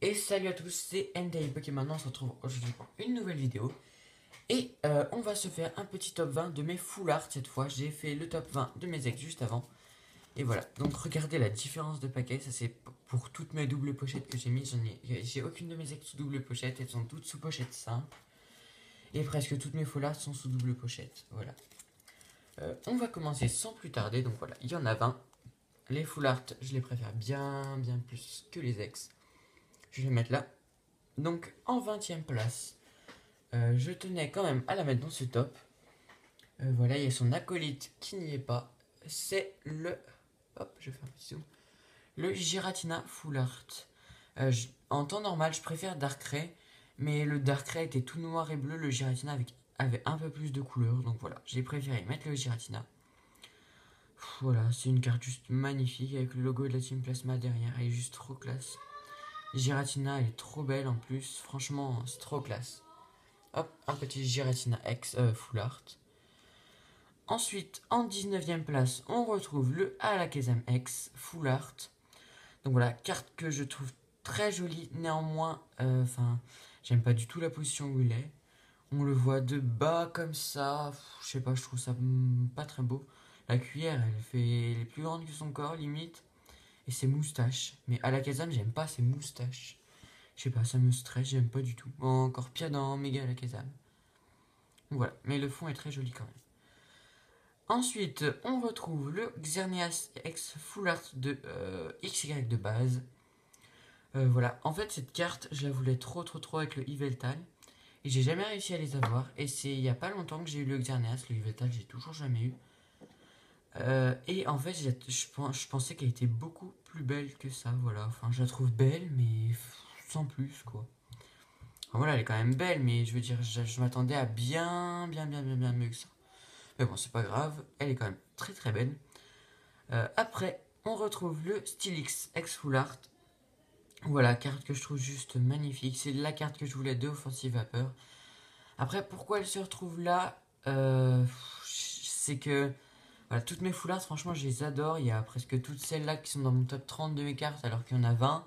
Et salut à tous, c'est NDIP et maintenant on se retrouve aujourd'hui pour une nouvelle vidéo. Et on va se faire un petit top 20 de mes full art cette fois. J'ai fait le top 20 de mes ex juste avant. Et voilà, donc regardez la différence de paquet. Ça c'est pour toutes mes doubles pochettes que j'ai mis. J'ai aucune de mes ex sous double pochette, elles sont toutes sous pochette simple. Et presque toutes mes full art sont sous double pochette. Voilà. On va commencer sans plus tarder. Donc voilà, il y en a 20. Les full art, je les préfère bien plus que les ex. Je vais les mettre là. Donc en 20e place, je tenais quand même à la mettre dans ce top. Voilà, il y a son acolyte qui n'y est pas. C'est le. Hop, je fais un petit zoom. Le Giratina Full Art. En temps normal, je préfère Darkrai. Mais le Darkrai était tout noir et bleu. Le Giratina avait un peu plus de couleurs. Donc voilà, j'ai préféré mettre le Giratina. Voilà, c'est une carte juste magnifique avec le logo de la Team Plasma derrière. Elle est juste trop classe. Giratina, elle est trop belle en plus. Franchement, c'est trop classe. Hop, un petit Giratina X Full Art. Ensuite, en 19e place, on retrouve le Alakazam X Full Art. Donc voilà, carte que je trouve très jolie. Néanmoins, j'aime pas du tout la position où il est. On le voit de bas comme ça. Je sais pas, je trouve ça pas très beau. La cuillère, elle est plus grande que son corps, limite. Et ses moustaches. Mais Alakazam, j'aime pas ses moustaches. Je sais pas, ça me stresse, j'aime pas du tout. Encore pire dans Mega Alakazam. Voilà, mais le fond est très joli quand même. Ensuite, on retrouve le Xerneas X Full Art de XY de base. Voilà, en fait cette carte, je la voulais trop avec le Yveltal. Et j'ai jamais réussi à les avoir. Et c'est il y a pas longtemps que j'ai eu le Xerneas, le Yveltal j'ai toujours jamais eu. Et en fait, je pensais qu'elle était beaucoup plus belle que ça, voilà. Enfin, je la trouve belle, mais sans plus, quoi. Enfin, voilà, elle est quand même belle, mais je veux dire, je m'attendais à bien mieux que ça. Mais bon, c'est pas grave, elle est quand même très belle. Après, on retrouve le Stylix X Full Art. Voilà, carte que je trouve juste magnifique. C'est la carte que je voulais de Offensive Vapeur. Après, pourquoi elle se retrouve là C'est que voilà, toutes mes full art, franchement, je les adore. Il y a presque toutes celles-là qui sont dans mon top 30 de mes cartes, alors qu'il y en a 20.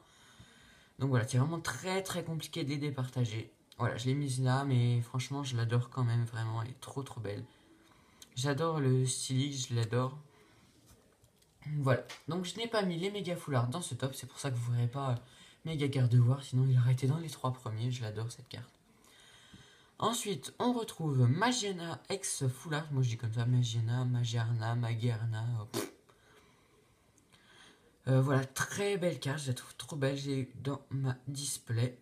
Donc voilà, c'est vraiment très compliqué de les départager. Voilà, je l'ai mise là, mais franchement, je l'adore quand même, vraiment. Elle est trop belle. J'adore le Stylix, je l'adore. Voilà, donc je n'ai pas mis les méga foulards dans ce top, c'est pour ça que vous ne verrez pas méga Gardevoir, sinon il aurait été dans les 3 premiers, je l'adore cette carte. Ensuite, on retrouve Magiana X Foulard, moi je dis comme ça, Magiarna, Magierna. Voilà, très belle carte, je la trouve trop belle, j'ai eu dans ma display.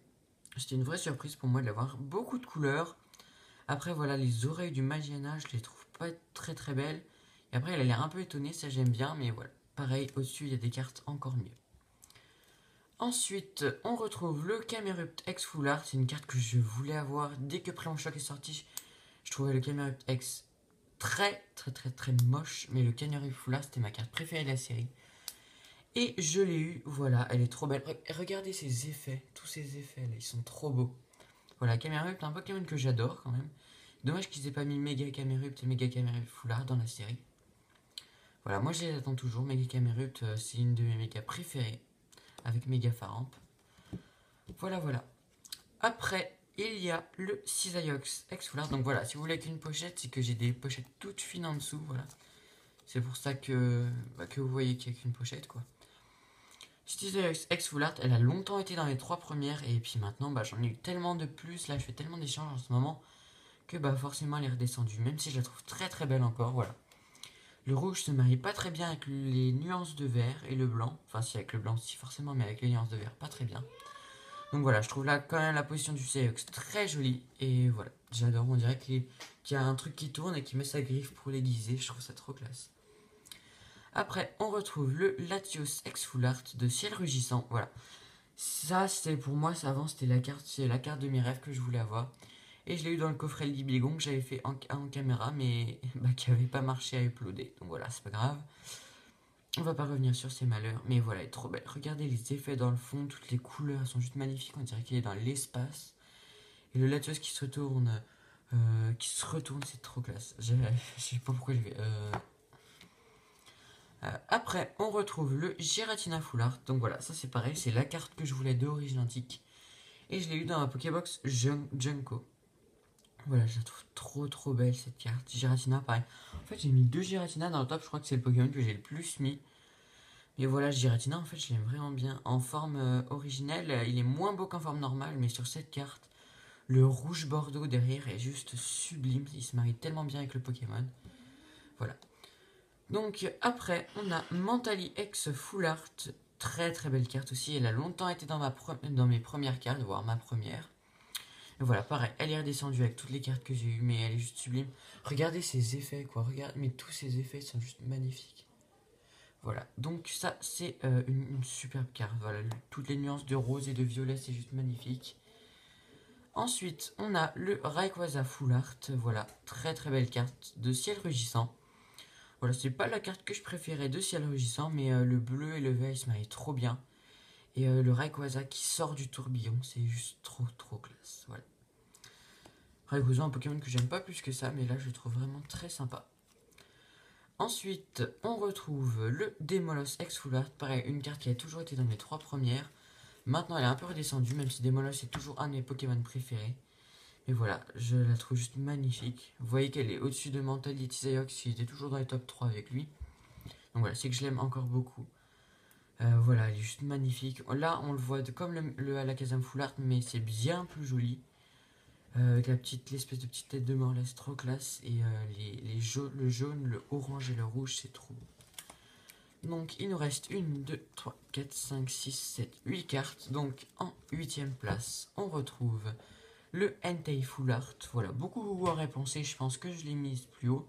C'était une vraie surprise pour moi de l'avoir, beaucoup de couleurs. Après voilà, les oreilles du Magiana, je les trouve pas très belles. Et après elle a l'air un peu étonnée, ça j'aime bien, mais voilà. Pareil, au-dessus il y a des cartes encore mieux. Ensuite, on retrouve le Camerupt X Full Art. C'est une carte que je voulais avoir dès que Plan Choc est sorti. Je trouvais le Camerupt X très moche. Mais le Camerupt Full Art, c'était ma carte préférée de la série. Et je l'ai eu, voilà, elle est trop belle. Regardez ces effets, tous ces effets là, ils sont trop beaux. Voilà, Camerupt, un Pokémon que j'adore quand même. Dommage qu'ils aient pas mis Mega Camerupt et Mega Camerupt Full Art dans la série. Voilà, moi je les attends toujours. Mega Camerupt, c'est une de mes méga préférées. Avec Mega Faramp. Voilà. Après, il y a le Cisaiox X Full Art. Donc voilà, si vous voulez qu'une pochette, c'est que j'ai des pochettes toutes fines en dessous. Voilà. C'est pour ça que vous voyez qu'il n'y a qu'une pochette, quoi. Cisaiox X Full Art, elle a longtemps été dans les 3 premières. Et puis maintenant, j'en ai eu tellement de plus. Là, je fais tellement d'échanges en ce moment que forcément, elle est redescendue. Même si je la trouve très belle encore. Voilà. Le rouge se marie pas très bien avec les nuances de vert et le blanc. Enfin, si, avec le blanc, si, forcément, mais avec les nuances de vert, pas très bien. Donc voilà, je trouve là quand même la position du Seox très jolie. Et voilà, j'adore. On dirait qu'il y a un truc qui tourne et qui met sa griffe pour l'aiguiser. Je trouve ça trop classe. Après, on retrouve le Latios X Full Art de Ciel Rugissant. Voilà. Ça, c'était pour moi, ça avant, c'est la carte de mes rêves que je voulais avoir. Et je l'ai eu dans le coffret Libigon que j'avais fait en caméra, mais qui n'avait pas marché à uploader. Donc voilà, c'est pas grave. On va pas revenir sur ces malheurs, mais voilà, elle est trop belle. Regardez les effets dans le fond, toutes les couleurs sont juste magnifiques. On dirait qu'il est dans l'espace. Et le Latios qui se retourne, c'est trop classe. Je sais pas pourquoi je vais. Après, on retrouve le Giratina Full Art. Donc voilà, ça c'est pareil, c'est la carte que je voulais d'origine antique. Et je l'ai eu dans ma Pokébox Junko. Voilà, je la trouve trop belle cette carte. Giratina, pareil. En fait, j'ai mis 2 Giratina dans le top, je crois que c'est le Pokémon que j'ai le plus mis. Mais voilà, Giratina, en fait, je l'aime vraiment bien. En forme originelle, il est moins beau qu'en forme normale, mais sur cette carte, le rouge bordeaux derrière est juste sublime. Il se marie tellement bien avec le Pokémon. Voilà. Donc après, on a Mentally X Full Art. Très très belle carte aussi. Elle a longtemps été dans mes premières cartes, voire ma première. Et voilà, pareil, elle est redescendue avec toutes les cartes que j'ai eues, mais elle est juste sublime. Regardez ses effets, quoi. Regardez, mais tous ces effets sont juste magnifiques. Voilà, donc ça c'est une superbe carte. Voilà, toutes les nuances de rose et de violet, c'est juste magnifique. Ensuite, on a le Rayquaza Full Art. Voilà, très très belle carte de ciel rugissant. Voilà, c'est pas la carte que je préférais de ciel rugissant, mais le bleu et le vert, ils se marient trop bien. Et le Rayquaza qui sort du tourbillon, c'est juste trop classe. Voilà. Rayquaza, un Pokémon que j'aime pas plus que ça, mais là je le trouve vraiment très sympa. Ensuite, on retrouve le Demolos X Full Art. Pareil, une carte qui a toujours été dans mes 3 premières. Maintenant, elle est un peu redescendue, même si Demolos est toujours un de mes Pokémon préférés. Et voilà, je la trouve juste magnifique. Vous voyez qu'elle est au-dessus de Mental Yetizayox, qui était toujours dans les top 3 avec lui. Donc voilà, c'est que je l'aime encore beaucoup. Voilà, elle est juste magnifique. Là, on le voit comme le Alakazam Full Art, mais c'est bien plus joli. Avec l'espèce de petite tête de mort là, c'est trop classe. Et le jaune, le orange et le rouge, c'est trop beau. Donc il nous reste 1, 2, 3, 4, 5, 6, 7, 8 cartes. Donc en 8ème place, on retrouve le Entei Full Art. Voilà, beaucoup auraient pensé, je pense que je l'ai mise plus haut.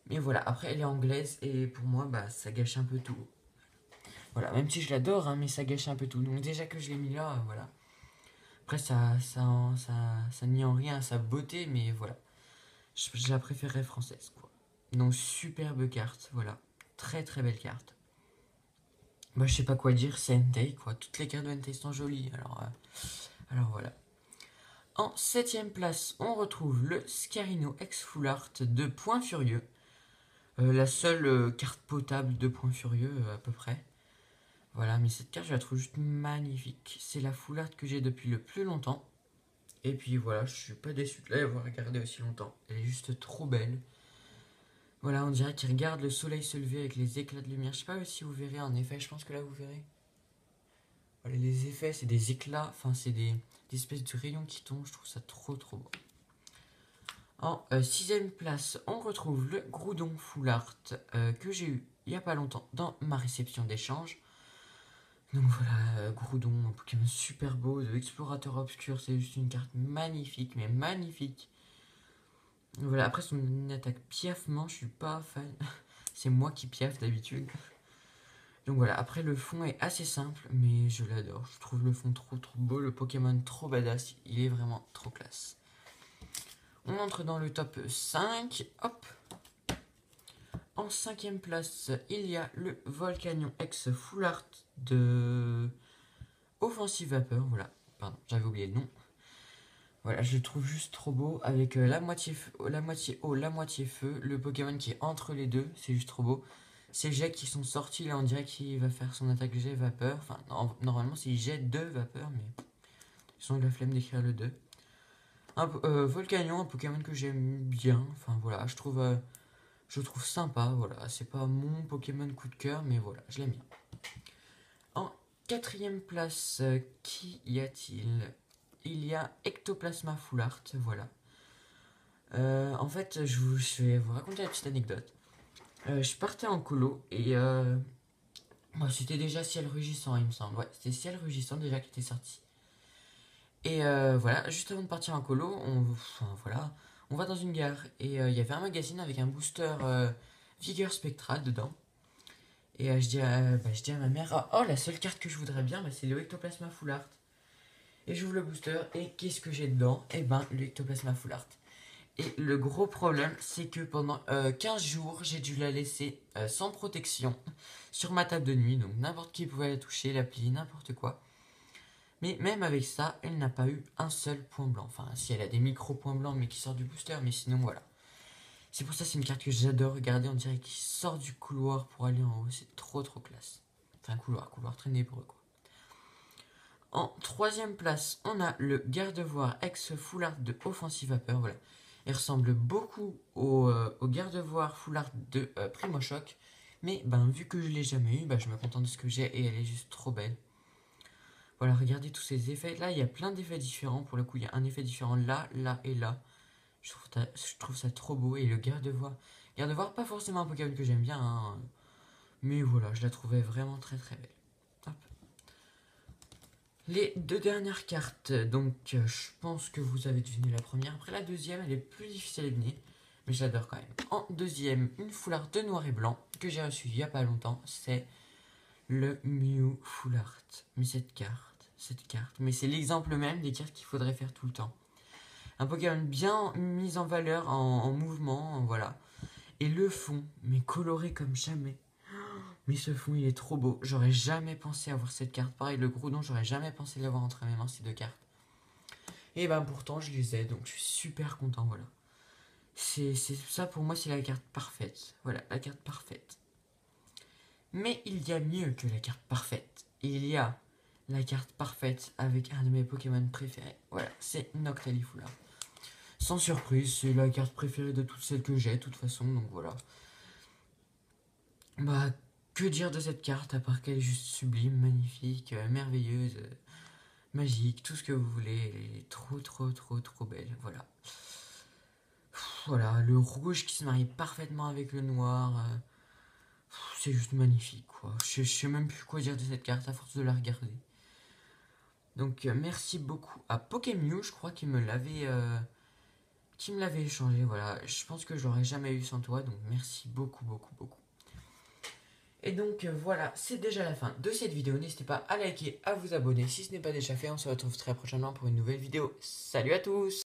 Mais voilà, après elle est anglaise et pour moi, bah, ça gâche un peu tout. Voilà, même si je l'adore, hein, mais ça gâche un peu tout. Donc déjà que je l'ai mis là, voilà. Après, ça nie en rien à sa beauté, mais voilà. Je la préférerais française, quoi. Donc, superbe carte, voilà. Très très belle carte. Bah, je sais pas quoi dire, c'est Entei, quoi. Toutes les cartes de Entei sont jolies, alors voilà. En 7ème place, on retrouve le Scarino X Full Art de Point Furieux. La seule carte potable de Point Furieux, à peu près. Voilà, mais cette carte, je la trouve juste magnifique. C'est la Full Art que j'ai depuis le plus longtemps. Et puis voilà, je suis pas déçu de l'avoir regardée aussi longtemps. Elle est juste trop belle. Voilà, on dirait qu'il regarde le soleil se lever avec les éclats de lumière. Je sais pas si vous verrez en effet, je pense que là vous verrez. Voilà, les effets, c'est des éclats, enfin c'est des espèces de rayons qui tombent. Je trouve ça trop beau. En 6ème place, on retrouve le Groudon Full Art que j'ai eu il y a pas longtemps dans ma réception d'échange. Donc voilà, Groudon, un Pokémon super beau de Explorateur Obscur, c'est juste une carte magnifique, mais magnifique. Voilà, après son attaque piaffement, je suis pas fan. C'est moi qui piaffe d'habitude. Donc voilà, après le fond est assez simple, mais je l'adore. Je trouve le fond trop beau, le Pokémon trop badass, il est vraiment trop classe. On entre dans le top 5, hop. En 5ème place, il y a le Volcanion X Full Art de Offensive Vapeur, voilà. Pardon, j'avais oublié le nom. Voilà, je le trouve juste trop beau avec la moitié eau, la moitié feu, le Pokémon qui est entre les deux, c'est juste trop beau. Ces jets qui sont sortis là, on dirait qu'il va faire son attaque jet vapeur. Enfin, normalement, c'est jet 2 vapeur, mais ils ont eu la flemme d'écrire le 2. Volcanion, un Pokémon que j'aime bien. Enfin voilà, je trouve sympa. Voilà, c'est pas mon Pokémon coup de cœur, mais voilà, je l'aime bien. En 4ème place, qui y a-t-il? Il y a Ectoplasma Full Art, voilà. En fait, je vais vous raconter la petite anecdote. Je partais en colo et c'était déjà Ciel Rugissant, il me semble. Ouais, c'était Ciel Rugissant déjà qui était sorti. Et voilà, juste avant de partir en colo, on va dans une gare et il y avait un magazine avec un booster Vigueur Spectrale dedans. Et je dis à ma mère, oh, la seule carte que je voudrais bien, c'est le Ectoplasma Full Art. Et j'ouvre le booster et qu'est-ce que j'ai dedans? Eh ben, le Ectoplasma Full Art. Et le gros problème, c'est que pendant 15 jours, j'ai dû la laisser sans protection sur ma table de nuit. Donc n'importe qui pouvait la toucher, l'applier, n'importe quoi. Mais même avec ça, elle n'a pas eu un seul point blanc. Enfin, si elle a des micro points blancs, mais qui sortent du booster, mais sinon voilà. C'est pour ça c'est une carte que j'adore regarder. On dirait qu'il sort du couloir pour aller en haut. C'est trop classe. Enfin couloir très nébreux quoi. En troisième place, on a le garde-voir ex-foulard de Offensive Vapeur. Voilà. Il ressemble beaucoup au garde-voir foulard de Primo Choc. Mais vu que je l'ai jamais eu, je me contente de ce que j'ai et elle est juste trop belle. Voilà, regardez tous ces effets. Là, il y a plein d'effets différents. Pour le coup, il y a un effet différent là, là et là. Je trouve ça trop beau. Et le garde-voir, pas forcément un Pokémon que j'aime bien. Hein, mais voilà, je la trouvais vraiment très belle. Hop. Les deux dernières cartes. Donc, je pense que vous avez deviné la première. Après, la deuxième, elle est plus difficile à deviner. Mais je l'adore quand même. En deuxième, une foulard de noir et blanc que j'ai reçue il n'y a pas longtemps. C'est le Mew Foulard. Mais cette carte. Mais c'est l'exemple même des cartes qu'il faudrait faire tout le temps. Un Pokémon bien mis en valeur, en mouvement, voilà. Et le fond, mais coloré comme jamais. Mais ce fond, il est trop beau. J'aurais jamais pensé avoir cette carte. Pareil, le Groudon, j'aurais jamais pensé l'avoir entre mes mains, ces deux cartes. Et pourtant, je les ai, donc je suis super content, voilà. C'est ça, pour moi, c'est la carte parfaite. Voilà, la carte parfaite. Mais il y a mieux que la carte parfaite. Il y a la carte parfaite avec un de mes Pokémon préférés. Voilà, c'est Noctali Foulard. Sans surprise, c'est la carte préférée de toutes celles que j'ai, de toute façon, donc voilà. Que dire de cette carte, à part qu'elle est juste sublime, magnifique, merveilleuse, magique, tout ce que vous voulez. Elle est trop belle, voilà. Voilà, le rouge qui se marie parfaitement avec le noir. C'est juste magnifique, quoi. Je sais même plus quoi dire de cette carte à force de la regarder. Donc, merci beaucoup à Pokémew, je crois qu'il me l'avait échangé, voilà. Je pense que je l'aurais jamais eu sans toi, donc merci beaucoup. Et donc voilà, c'est déjà la fin de cette vidéo. N'hésitez pas à liker, à vous abonner si ce n'est pas déjà fait. On se retrouve très prochainement pour une nouvelle vidéo. Salut à tous!